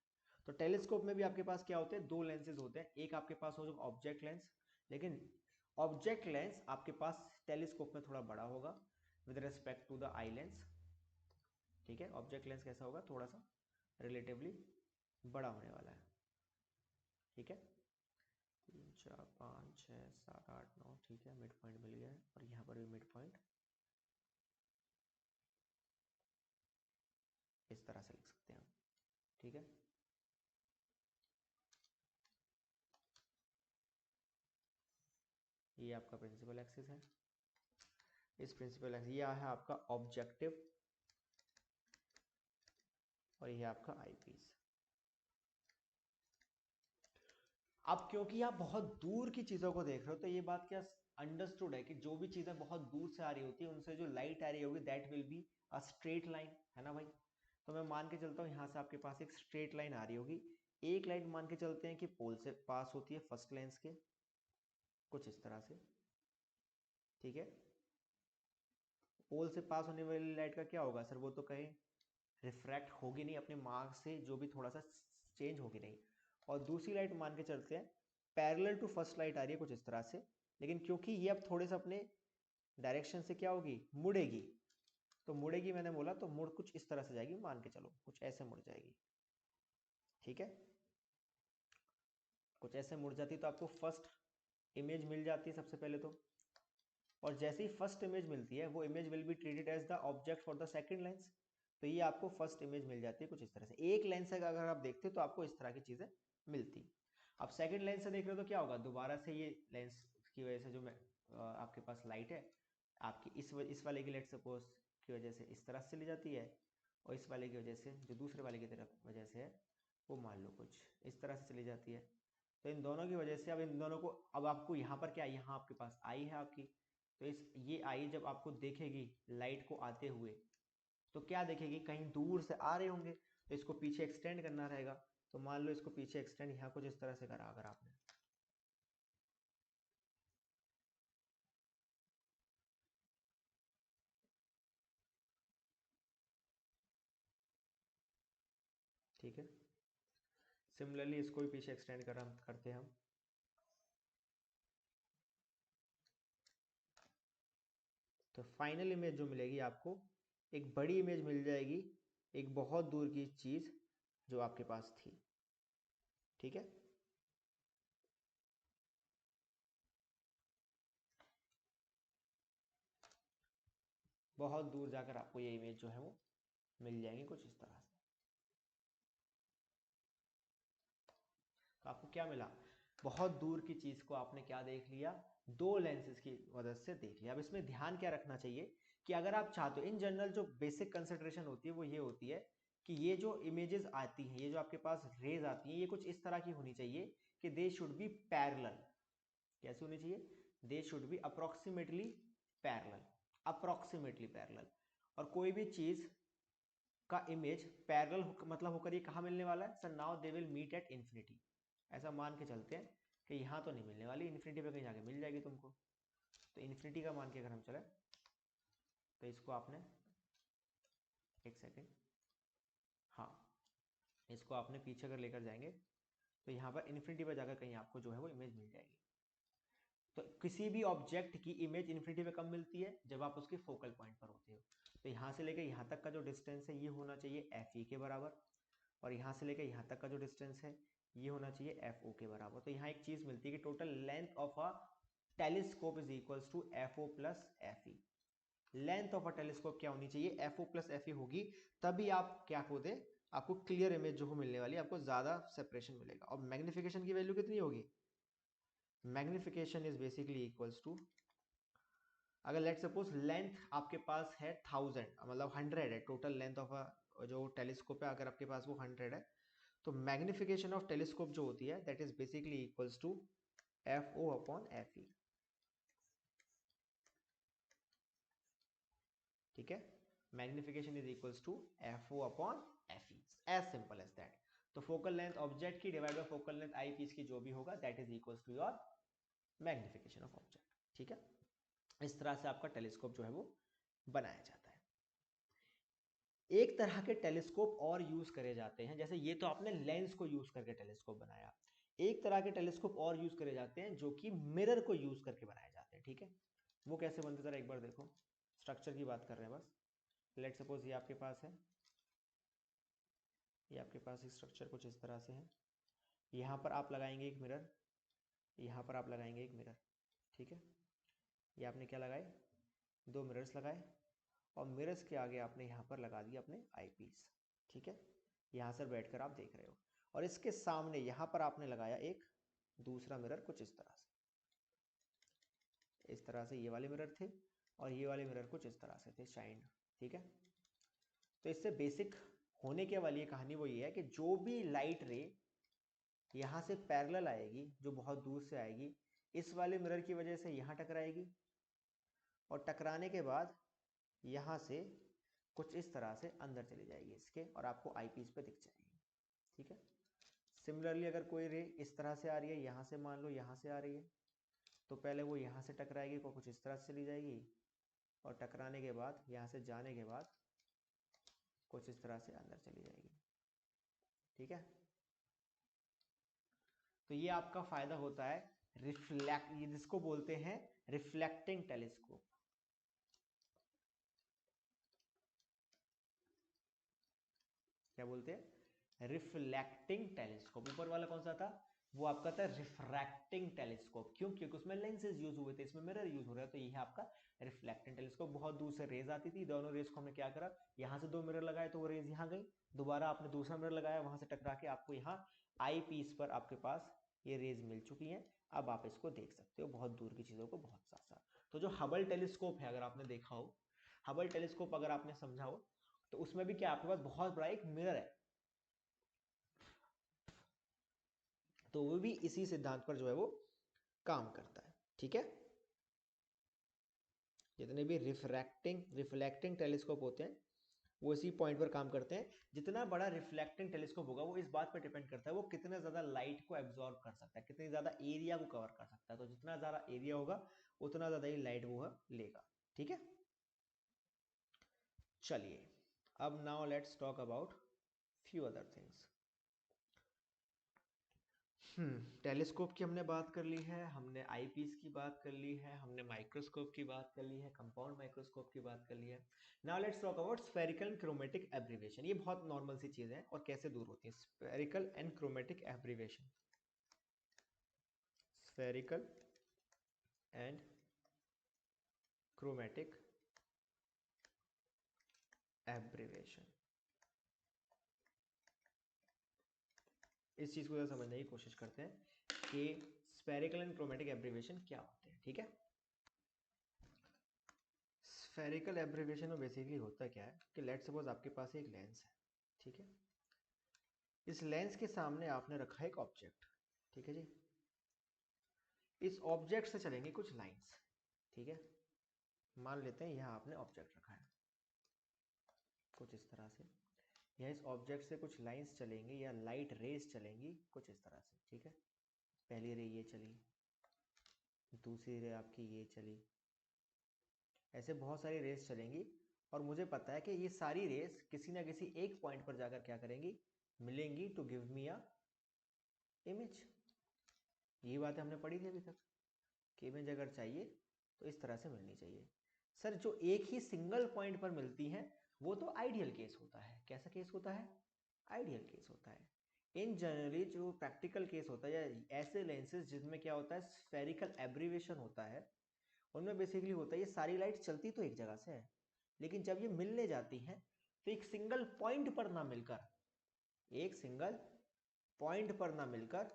तो टेलीस्कोप में भी आपके पास क्या होते हैं? दो लेंसेज होते हैं। एक आपके पास हो जो ऑब्जेक्ट लेंस, लेकिन ऑब्जेक्ट लेंस आपके पास टेलीस्कोप में थोड़ा बड़ा होगा with respect to the eye lens. ठीक है, ऑब्जेक्ट लेंस कैसा होगा? थोड़ा सा रिलेटिवली बड़ा होने वाला है। ठीक है, 3 4 5 6 7 8 9। ठीक है, मिड पॉइंट मिल गया है, और यहाँ पर भी मिड पॉइंट इस तरह से लिख सकते हैं हम। ठीक है, ये आपका प्रिंसिपल एक्सिस है, इस प्रिंसिपल लेंस, ये है आपका ऑब्जेक्टिव और ये आपका आईपीस। अब क्योंकि आप बहुत दूर की चीज़ों को देख रहे हो तो ये बात क्या अंडरस्टूड है कि जो भी चीज़ें बहुत दूर से आ रही होती है उनसे जो लाइट आ रही होगी that will be a straight line, है ना भाई। तो मैं मान के चलता हूँ यहाँ से आपके पास एक स्ट्रेट लाइन आ रही होगी, एक लाइन मान के चलते हैं कि पोल से पास होती है फर्स्ट लेंस के, कुछ इस तरह से, ठीक है। पोल से पास होने वाली लाइट का क्या होगा सर, वो तो कहीं रिफ्रैक्ट होगी नहीं, अपने मार्क से जो भी थोड़ा सा चेंज होगी नहीं। और दूसरी लाइट मान के चलते हैं पैरेलल टू फर्स्ट लाइट आ रही है कुछ इस तरह से, लेकिन क्योंकि ये अब थोड़े से अपने डायरेक्शन से क्या होगी, मुड़ेगी, तो मुड़ेगी मैंने बोला तो मुड़ कुछ इस तरह से जाएगी, मान के चलो कुछ ऐसे मुड़ जाएगी, ठीक है। कुछ ऐसे मुड़ जाती तो आपको फर्स्ट इमेज मिल जाती है सबसे पहले तो, और जैसे ही फर्स्ट इमेज मिलती है वो image will be treated as the object for the second lens. तो ये आपको फर्स्ट इमेज मिल जाती है कुछ इस तरह से, एक लेंस से अगर आप देखते तो आपको इस तरह की चीजें मिलती। अब सेकंड लेंस से देख रहे हो तो क्या होगा, दोबारा से ये लेंस की वजह से जो मैं आपके पास लाइट है आपकी इस वाले की लेट सपोज की वजह से इस तरह से चली जाती है, और इस वाले की वजह से जो दूसरे वाले की तरफ वजह से है वो मान लो कुछ इस तरह से चली जाती है। तो इन दोनों की वजह से अब इन दोनों को, अब आपको यहाँ पर क्या, यहाँ आपके पास आई है आपकी, तो इस ये आई जब आपको देखेगी लाइट को आते हुए तो क्या देखेगी, कहीं दूर से आ रहे होंगे तो इसको पीछे एक्सटेंड करना रहेगा। तो मान लो इसको पीछे एक्सटेंड यहाँ कुछ इस तरह से करा अगर आपने, ठीक है। सिमिलरली इसको भी पीछे एक्सटेंड करा करते हैं हम, तो फाइनल इमेज जो मिलेगी आपको एक बड़ी इमेज मिल जाएगी, एक बहुत दूर की चीज जो आपके पास थी, ठीक है। बहुत दूर जाकर आपको ये इमेज जो है वो मिल जाएंगी कुछ इस तरह से। तो आपको क्या मिला, बहुत दूर की चीज को आपने क्या देख लिया, दो लेंसेज की मदद से देख लिया। अब इसमें ध्यान क्या रखना चाहिए कि अगर आप चाहते हो, इन जनरल जो बेसिक कंसिडरेशन होती है वो ये होती है कि ये जो इमेजेस आती हैं, ये जो आपके पास रेज आती हैं, ये कुछ इस तरह की होनी चाहिए कि दे शुड बी पैरेलल। कैसे होनी चाहिए, they should be approximately parallel, approximately parallel. और कोई भी चीज का इमेज पैरेलल मतलब होकर ये कहाँ मिलने वाला है sir, now they will meet at infinity. ऐसा मान के चलते हैं कि यहाँ तो नहीं मिलने वाली, इन्फिनिटी पे कहीं जाके मिल जाएगी तुमको। तो इन्फिनिटी का मान के अगर हम चले तो इसको आपने, एक सेकेंड, हाँ, इसको आपने पीछे अगर लेकर जाएंगे तो यहाँ पर इन्फिनिटी पर जाकर कहीं आपको जो है वो इमेज मिल जाएगी। तो किसी भी ऑब्जेक्ट की इमेज इन्फिनिटी पे कब मिलती है, जब आप उसके फोकल पॉइंट पर होते हो। तो यहाँ से लेकर यहाँ तक का जो डिस्टेंस है ये होना चाहिए एफ ई के बराबर, और यहाँ से लेकर यहाँ तक का जो डिस्टेंस है ये होना चाहिए एफ ओ के बराबर। तो यहाँ एक चीज मिलती है कि total length of a telescope is equals to F O plus F E. Length of a telescope क्या होनी चाहिए, F O plus F E होगी, तभी आप क्या को दे, आपको क्लियर इमेज जो मिलने वाली है, आपको ज्यादा सेपरेशन मिलेगा। और मैग्निफिकेशन की वैल्यू कितनी होगी, magnification is basically equals to, अगर लेट सपोज लेंथ आपके पास है 1000 मतलब 100 है, टोटल लेंथ ऑफ जो टेलीस्कोप है अगर आपके पास वो 100 है, तो मैग्निफिकेशन ऑफ टेलीस्कोप जो होती है that is basically equals to F O upon F E, ठीक है। Magnification is equals to F O upon F E, as simple as that. तो फोकल लेंथ ऑब्जेक्ट की divide by focal length eyepiece की जो भी होगा that is equals to your magnification of object, ठीक है। इस तरह से आपका टेलीस्कोप जो है वो बनाया जाता है। एक तरह के टेलीस्कोप और यूज करे जाते हैं, जैसे ये तो आपने लेंस को यूज करके टेलीस्कोप बनाया, एक तरह के टेलीस्कोप और यूज करे जाते हैं जो कि मिरर को यूज करके बनाए जाते हैं, ठीक है। वो कैसे बनते जरा एक बार देखो, स्ट्रक्चर की बात कर रहे हैं बस। लेट सपोज ये आपके पास है, ये आपके पास स्ट्रक्चर कुछ इस तरह से है, यहाँ पर आप लगाएंगे एक मिरर, यहाँ पर आप लगाएंगे एक मिरर, ठीक है। ये आपने क्या लगाए, दो मिरर्स लगाए, और मिरर्स के आगे आपने यहाँ पर लगा दिया अपने आई पीस, ठीक है। यहाँ से बैठकर आप देख रहे हो, और इसके सामने यहाँ पर आपने लगाया एक दूसरा मिरर कुछ इस तरह से, इस तरह से ये वाले मिरर थे, और ये वाले मिरर कुछ इस तरह से थे शाइंड, ठीक है। तो इससे बेसिक होने के वाली कहानी वो ये है कि जो भी लाइट रे यहाँ से पैरेलल आएगी, जो बहुत दूर से आएगी, इस वाले मिरर की वजह से यहाँ टकराएगी, और टकराने के बाद यहाँ से कुछ इस तरह से अंदर चली जाएगी इसके, और आपको आई पीस पे दिख जाएगी, ठीक है। सिमिलरली अगर कोई रे इस तरह से आ रही है, यहाँ से मान लो यहाँ से आ रही है, तो पहले वो यहाँ से टकराएगी, को कुछ इस तरह से चली जाएगी, और टकराने के बाद यहाँ से जाने के बाद कुछ इस तरह से अंदर चली जाएगी, ठीक है। तो ये आपका फायदा होता है रिफ्लेक्ट, ये जिसको बोलते हैं रिफ्लेक्टिंग टेलीस्कोप। क्या बोलते हैं? Reflecting telescope. ऊपर वाला कौन सा था? वो आपका था रिफ्रैक्टिंग टेलीस्कोप। क्यों? क्योंकि उसमें लेंसेज यूज हुए थे, इसमें मिरर यूज हो रहा है। तो ये है आपका रिफ्लेक्टिंग टेलीस्कोप। बहुत दूर से रेज आती थी, दोनों रेज को हमने क्या करा, यहाँ से दो मिरर लगाए तो वो रेज यहाँ गई, दोबारा आपने दूसरा मिरर लगाया, वहां से टकरा के आपको यहाँ आई पीस पर आपके पास ये रेज मिल चुकी हैं। अब आप इसको देख सकते हो बहुत दूर की चीजों को बहुत साथ साथ। तो जो हबल टेलीस्कोप है, अगर आपने देखा हो, हबल टेलीस्कोप अगर आपने समझा हो, तो उसमें भी क्या आपके पास बहुत बड़ा एक मिरर है, तो वो भी इसी सिद्धांत पर जो है वो काम करता है, ठीक है। जितने भी रिफ्लेक्टिंग टेलीस्कोप होते हैं वो इसी पॉइंट पर काम करते हैं। जितना बड़ा रिफ्लेक्टिंग टेलीस्कोप होगा वो इस बात पर डिपेंड करता है वो कितना ज्यादा लाइट को एब्जॉर्ब कर सकता है, कितनी ज्यादा एरिया को कवर कर सकता है। तो जितना ज्यादा एरिया होगा उतना ज्यादा ही लाइट वो लेगा, ठीक है। चलिए, अब now let's talk about few other things. Telescope की हमने बात कर ली है, हमने आईपीस की बात कर ली है, हमने माइक्रोस्कोप की बात कर ली है, कंपाउंड माइक्रोस्कोप की बात कर ली है। Now let's talk about spherical and chromatic abbreviation. ये बहुत नॉर्मल सी चीजें हैं और कैसे दूर होती है। Spherical and chromatic abbreviation, spherical and chromatic abbreviation, इस चीज को समझने की कोशिश करते हैं कि स्फेरिकल एंड क्रोमेटिक एब्रीविएशन क्या होते हैं, ठीक है। स्फेरिकल एब्रीविएशन में बेसिकली होता क्या है कि लेट्स सपोज आपके पास एक लेंस है, ठीक है। इस लेंस के सामने आपने रखा है एक ऑब्जेक्ट, ठीक है जी। इस ऑब्जेक्ट से चलेंगे कुछ लाइंस, ठीक है। मान लेते हैं यहाँ आपने ऑब्जेक्ट रखा है कुछ इस तरह से, या इस ऑब्जेक्ट से कुछ लाइंस चलेंगी या लाइट रेज चलेंगी कुछ इस तरह से, ठीक है। पहली रे ये चली, दूसरी रे आपकी ये चली, ऐसे बहुत सारी रेस चलेंगी। और मुझे पता है कि ये सारी रेस किसी ना किसी एक पॉइंट पर जाकर क्या करेंगी, मिलेंगी to give me a image. ये बात हमने पढ़ी थी अभी तक कि इमेज अगर चाहिए तो इस तरह से मिलनी चाहिए। सर जो एक ही सिंगल पॉइंट पर मिलती हैं वो तो आइडियल केस होता है। कैसा केस होता है? आइडियल केस होता है। इन जनरली जो प्रैक्टिकल केस होता है या ऐसे लेंसेज जिसमें क्या होता है, स्फेरिकल एब्रीवेशन होता है, उनमें बेसिकली होता है ये सारी लाइट चलती तो एक जगह से है, लेकिन जब ये मिलने जाती हैं तो एक सिंगल पॉइंट पर ना मिलकर, एक सिंगल पॉइंट पर ना मिलकर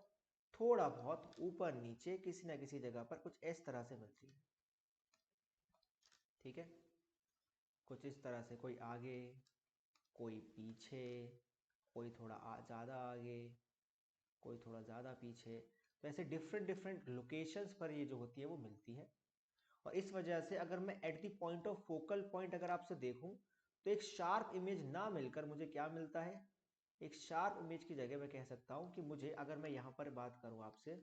थोड़ा बहुत ऊपर नीचे किसी ना किसी जगह पर कुछ इस तरह से मिलती है, ठीक है। कुछ इस तरह से, कोई आगे, कोई पीछे, कोई थोड़ा ज़्यादा आगे, कोई थोड़ा ज़्यादा पीछे। तो ऐसे डिफरेंट डिफरेंट लोकेशंस पर ये जो होती है वो मिलती है। और इस वजह से अगर मैं at the point of focal point अगर आपसे देखूं तो एक शार्प इमेज ना मिलकर मुझे क्या मिलता है, एक शार्प इमेज की जगह मैं कह सकता हूं कि मुझे, अगर मैं यहां पर बात करूं आपसे,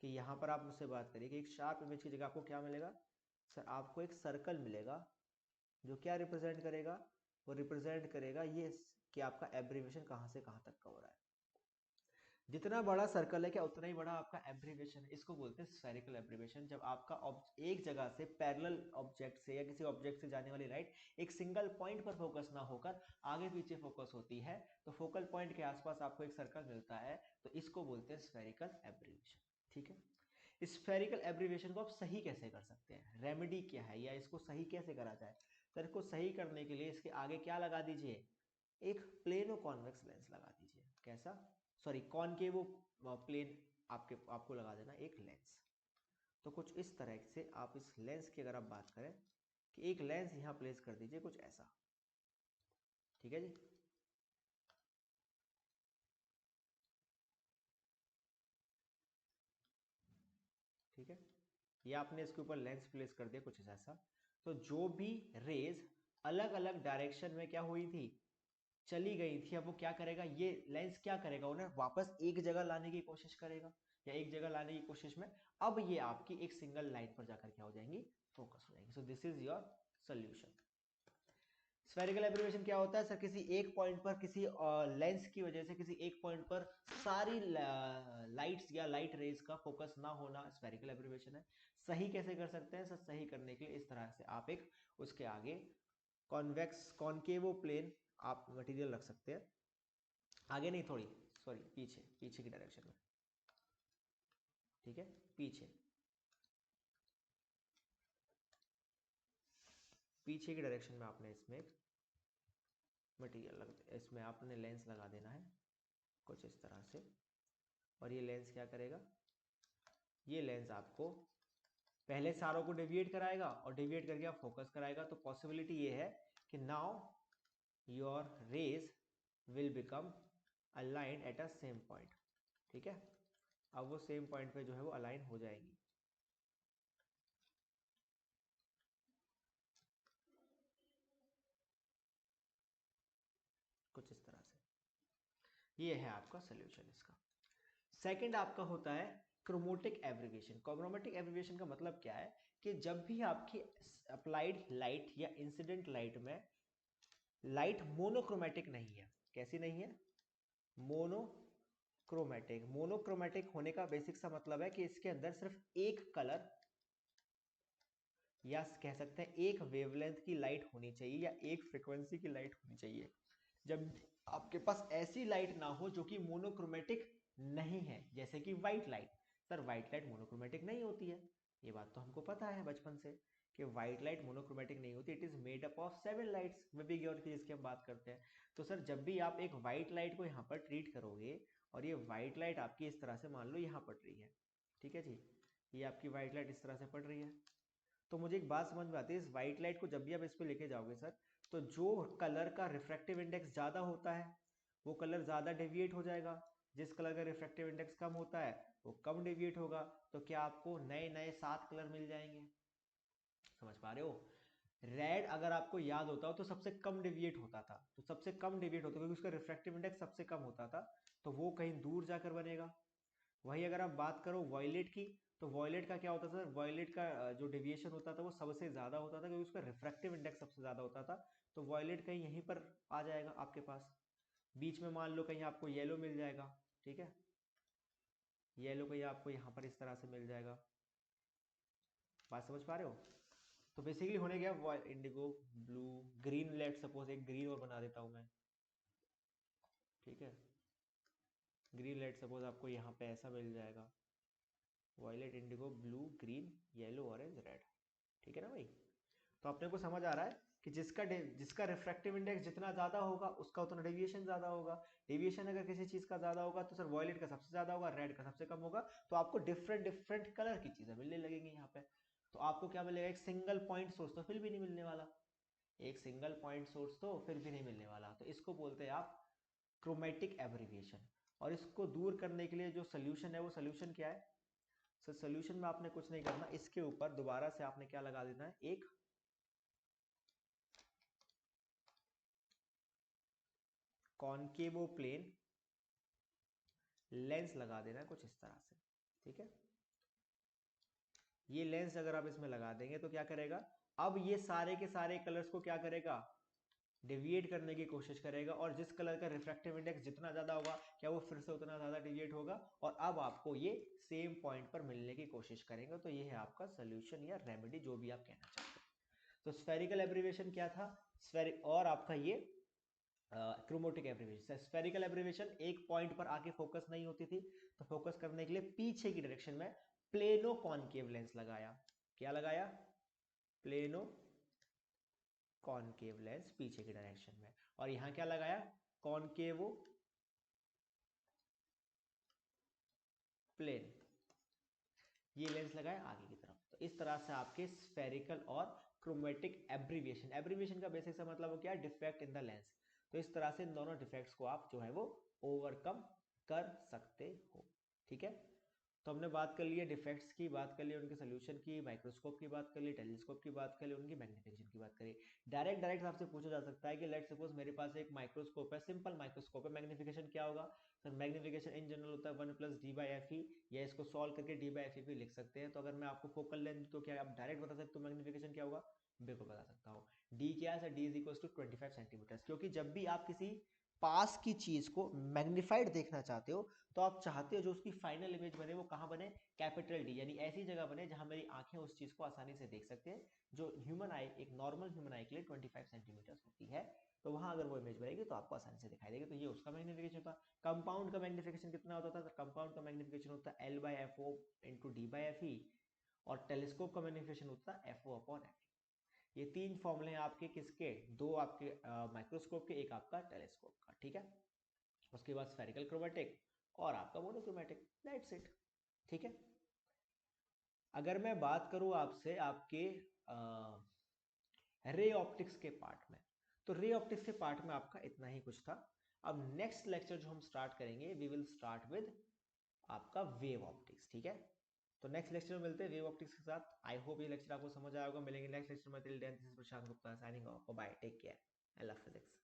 कि यहां पर आप मुझसे बात करिए कि एक शार्प इमेज की जगह आपको क्या मिलेगा, सर आपको एक सर्कल मिलेगा जो क्या रिप्रेजेंट करेगा, वो रिप्रेजेंट करेगा ये कि आपका एब्रीविएशन कहां से कहां तक का हो रहा है। जितना बड़ा सर्कल है क्या उतना ही बड़ा आपका एब्रीविएशन है। इसको बोलते हैं स्फेरिकल एब्रीविएशन। जब आपका एक जगह से पैरेलल ऑब्जेक्ट से या किसी ऑब्जेक्ट से जाने वाली लाइट एक सिंगल पॉइंट पर फोकस ना होकर आगे पीछे फोकस होती है तो फोकल पॉइंट के आसपास आपको एक सर्कल मिलता है, तो इसको बोलते हैं स्फेरिकल एब्रीविएशन, ठीक है। स्फेरिकल एब्रीविएशन को आप सही कैसे कर सकते हैं, रेमेडी क्या है, या इसको सही कैसे करा जाए? सर इसको सही करने के लिए इसके आगे क्या लगा दीजिए, एक प्लेनो कॉन्वेक्स लेंस लगा दीजिए। कैसा? सॉरी, कॉनकेव प्लेन आपको लगा देना एक लेंस। तो कुछ इस तरह से आप इस लेंस की अगर आप बात करें कि एक लेंस यहाँ प्लेस कर दीजिए कुछ ऐसा, ठीक है जी। ठीक है, ये आपने इसके ऊपर लेंस प्लेस कर दिया कुछ ऐसा। तो जो भी रेज अलग अलग डायरेक्शन में क्या हुई थी, चली गई थी, अब वो क्या करेगा, ये लेंस क्या करेगा, उन्हें वापस एक जगह लाने की कोशिश करेगा, या एक जगह लाने की कोशिश में अब ये आपकी एक सिंगल लाइन पर जाकर क्या हो जाएंगी, फोकस हो जाएंगी। So this is your solution. Spherical abbreviation क्या होता है सर, किसी एक पॉइंट पर किसी लेंस की वजह से किसी एक पॉइंट पर सारी लाइट्स या लाइट रेज का फोकस ना होना स्फेरिकल एब्रीविएशन है। सही कैसे कर सकते हैं सर, सही करने के लिए इस तरह से आप एक उसके आगे कॉन्वेक्स कॉनकेवो प्लेन आप मटेरियल रख सकते हैं, आगे नहीं, थोड़ी सॉरी पीछे, पीछे की डायरेक्शन में, ठीक है, पीछे, पीछे की डायरेक्शन में आपने इसमें एक मटेरियल इसमें आपने लेंस लगा देना है कुछ इस तरह से। और ये लेंस क्या करेगा, ये लेंस आपको पहले सारों को डेविएट कराएगा और डेविएट करके आप फोकस कराएगा। तो पॉसिबिलिटी ये है कि now your rays will become aligned at a same point, ठीक है। अब वो सेम पॉइंट पे जो है वो अलाइन हो जाएंगी। कुछ इस तरह से ये है आपका सोल्यूशन इसका। सेकंड आपका होता है क्रोमोटिक एब्रीविएशन। क्रोमोटिक एब्रीविएशन का मतलब क्या है कि जब भी आपकी अप्लाइड लाइट या इंसिडेंट लाइट में लाइट मोनोक्रोमेटिक नहीं है, कैसी नहीं है, मोनोक्रोमेटिक। मोनोक्रोमेटिक होने का बेसिक सा मतलब है कि इसके अंदर सिर्फ एक कलर या कह सकते हैं एक वेवलेंथ की लाइट होनी चाहिए या एक फ्रीक्वेंसी की लाइट होनी चाहिए। जब आपके पास ऐसी लाइट ना हो जो कि मोनोक्रोमेटिक नहीं है, जैसे कि white light, sir white light monochromatic नहीं होती है, ये बात तो हमको पता है बचपन से कि व्हाइट लाइट मोनोक्रोमेटिक नहीं होती, it is made up of 7 lights, विबिग और जिसकी हम बात करते हैं। तो सर जब भी आप एक व्हाइट लाइट को यहाँ पर ट्रीट करोगे और ये व्हाइट लाइट आपकी इस तरह से मान लो यहाँ पड़ रही है, ठीक है जी, ये आपकी व्हाइट लाइट इस तरह से पड़ रही है, तो मुझे एक बात समझ में आती है, इस व्हाइट लाइट को जब भी आप इस पे लेके जाओगे सर, तो जो कलर का रिफ्रैक्टिव इंडेक्स ज्यादा होता है वो कलर ज्यादा डेविएट हो जाएगा, जिस कलर का रिफ्रैक्टिव इंडेक्स कम होता है वो कम डेविएट होगा। तो क्या आपको नए नए 7 कलर मिल जाएंगे, समझ पा रहे हो। रेड अगर आपको याद होता हो तो सबसे कम डेविएट होता था, तो सबसे कम डेविएट होता क्योंकि उसका रिफ्रैक्टिव इंडेक्स सबसे कम होता था, तो वो कहीं दूर जाकर बनेगा। वही अगर आप बात करो वॉयलेट की, तो वॉयलेट का क्या होता था, वॉयलेट का जो डेविएशन होता था वो सबसे ज्यादा होता था क्योंकि उसका रिफ्रैक्टिव इंडेक्स सबसे ज्यादा होता था। तो वॉयलेट कहीं यहीं पर आ जाएगा आपके पास। बीच में मान लो कहीं आपको येलो मिल जाएगा, ठीक है, येलो कहीं आपको यहाँ पर इस तरह से मिल जाएगा। बात समझ पा रहे हो। तो बेसिकली होने गया Indigo, blue, green, let suppose एक ग्रीन और बना देता हूँ मैं, ठीक है, ग्रीन लेट सपोज आपको यहाँ पे ऐसा मिल जाएगा, violet, indigo, blue, green, yellow, orange, red, ठीक है ना भाई। तो अपने को समझ आ रहा है कि जिसका रिफ्रैक्टिव इंडेक्स जितना ज्यादा होगा उसका उतना डेविएशन ज्यादा होगा। डेविएशन अगर किसी चीज का ज्यादा होगा तो सर वॉयलेट का सबसे ज्यादा होगा, रेड का सबसे कम होगा, तो आपको डिफरेंट डिफरेंट कलर की चीजें मिलने लगेंगी यहाँ पे। तो आपको क्या मिलेगा, एक सिंगल पॉइंट सोर्स तो फिर भी नहीं मिलने वाला, एक सिंगल पॉइंट सोर्स तो फिर भी नहीं मिलने वाला। तो इसको बोलते हैं आप क्रोमेटिक एब्रीविएशन। और इसको दूर करने के लिए जो सोल्यूशन है वो सोल्यूशन क्या है सर, सोल्यूशन में आपने कुछ नहीं करना, इसके ऊपर दोबारा से आपने क्या लगा देना है, एक कॉनकेवो प्लेन लेंस लगा देना है कुछ इस तरह से, ठीक है। ये लेंस अगर आप इसमें लगा देंगे तो क्या करेगा, अब ये सारे के सारे कलर्स को क्या करेगा, डेविएट करने की कोशिश करेगा, और जिस कलर का रिफ्रैक्टिव इंडेक्स जितना ज्यादा होगा क्या वो फिर से उतना ज्यादा डेविएट होगा, और अब आपको ये सेम पॉइंट पर मिलने की कोशिश करेंगे। तो ये है आपका सोल्यूशन या रेमेडी, जो भी आप कहना चाहते हैं। तो स्फेरिकल एब्रीविएशन क्या था, स्फेरिक, और आपका ये क्रोमोटिक एब्रीविएशन। स्फेरिकल एब्रीविएशन एक पॉइंट पर आके फोकस नहीं होती थी, तो फोकस करने के लिए पीछे की डायरेक्शन में प्लेनो कॉनकेव लेंस लगाया, क्या लगाया, प्लेनो कॉनकेव लेंस पीछे की डायरेक्शन में, और यहां क्या लगाया, कॉनकेवो प्लेन। ये लेंस लगाए आगे की तरफ। तो इस तरह से आपके स्फेरिकल और क्रोमेटिक एब्रीविएशन, एब्रीविएशन का बेसिक सा मतलब हो क्या है, डिफेक्ट इन द लेंस। तो इस तरह से इन दोनों डिफेक्ट्स को आप जो है वो ओवरकम कर सकते हो। ठीक है, तो हमने बात कर ली है डिफेक्ट्स की, बात कर ली उनके सोल्यूशन की, माइक्रोस्कोप की बात कर ली, टेलीस्कोप की बात कर ली, उनकी मैग्निफिकेशन की बात करी। डायरेक्ट आपसे पूछा जा सकता है कि लेट सपोज मेरे पास एक माइक्रोस्कोप है, सिंपल माइक्रोस्कोप है, मैग्निफिकेशन क्या होगा? सर मैग्निफिकेशन इन जनरल होता है 1 + d/fe, या इसको सॉल्व करके d/fe भी लिख सकते हैं। तो अगर मैं आपको फोकल लेंथ तो क्या आप डायरेक्ट बता सकते हो मैग्निफिकेशन क्या होगा? बिल्कुल बता सकता हूँ। d क्या है सर? d is equal to 25 centimetre, क्योंकि जब भी आप किसी पास की चीज को मैग्निफाइड देखना चाहते हो तो आप चाहते हो जो उसकी फाइनल इमेज बने वो कहाँ बने? कैपिटल डी, यानी ऐसी जगह बने जहां मेरी आंखें उस चीज को आसानी से देख सकते हैं, जो ह्यूमन आई, एक नॉर्मल ह्यूमन आई के लिए 25 सेंटीमीटर होती है। तो वहां अगर वो इमेज बनेगी तो आपको आसानी से दिखाई देगी। तो ये उसका मैग्निफिकेशन होता है। कंपाउंड का मैग्निफिकेशन कितना होता था? कंपाउंड का मैग्निफिकेशन होता है L/FO इंटू d/fe, और टेलीस्कोप का मैग्निफिकेशन होता है FO/F। ये तीन फॉर्मूले हैं आपके किसके? दो आपके माइक्रोस्कोप के, एक आपका टेलीस्कोप का। ठीक है, उसके बाद स्फेरिकल क्रोमेटिक और आपका मोनोक्रोमेटिक, दैट्स इट। ठीक है, अगर मैं बात करूं आपसे आपके रे ऑप्टिक्स के पार्ट में, तो रे ऑप्टिक्स के पार्ट में आपका इतना ही कुछ था। अब नेक्स्ट लेक्चर जो हम स्टार्ट करेंगे, वी विल स्टार्ट विद आपका वेव ऑप्टिक्स। ठीक है, तो नेक्स्ट लेक्चर में मिलते हैं वेव ऑप्टिक्स के साथ। आई होप ये लेक्चर आपको समझ आया होगा। मिलेंगे नेक्स्ट लेक्चर में। Till then this is Prashant Gupta signing off. Bye, take care, I love physics.